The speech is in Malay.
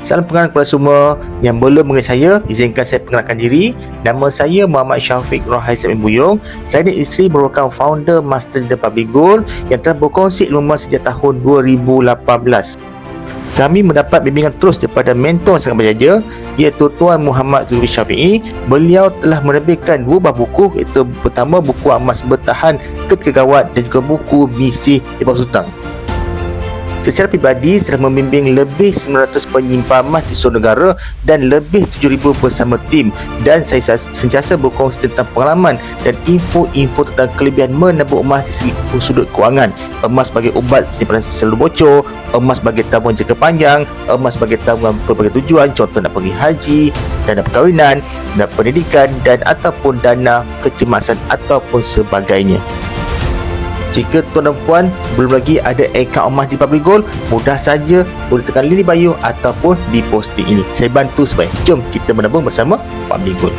Salam pengenalan kepada semua yang belum mengenal saya. Izinkan saya perkenalkan diri. Nama saya Muhammad Syafiq Rohai Samin Buyung. Saya dan isteri merupakan founder Master Leader Public Goal yang telah berkongsi ilmu sejak tahun 2018. Kami mendapat bimbingan terus daripada mentor yang sangat berjaya, iaitu Tuan Muhammad Zulfi Syafi'i. Beliau telah menerbitkan 2 buah buku, iaitu pertama buku Emas Bertahan Ketika Gawat dan juga buku Misi Lepas Hutang. Secara pribadi, saya telah membimbing lebih 900 penyimpan emas di seluruh negara dan lebih 7,000 bersama tim, dan saya sentiasa berkongsi tentang pengalaman dan info-info tentang kelebihan menabung emas di segi sudut kewangan. Emas sebagai ubat simpanan selalu bocor, emas sebagai tabungan jangka panjang, emas sebagai tabungan berbagai tujuan, contoh nak pergi haji, dana perkahwinan, dana pendidikan, dan ataupun dana kecemasan ataupun sebagainya. Jika tuan dan puan belum lagi ada akaun emas di Public Goal, mudah saja boleh tekan link di bio ataupun di posting ini. Saya bantu sebaik. Jom kita menabung bersama Public Goal.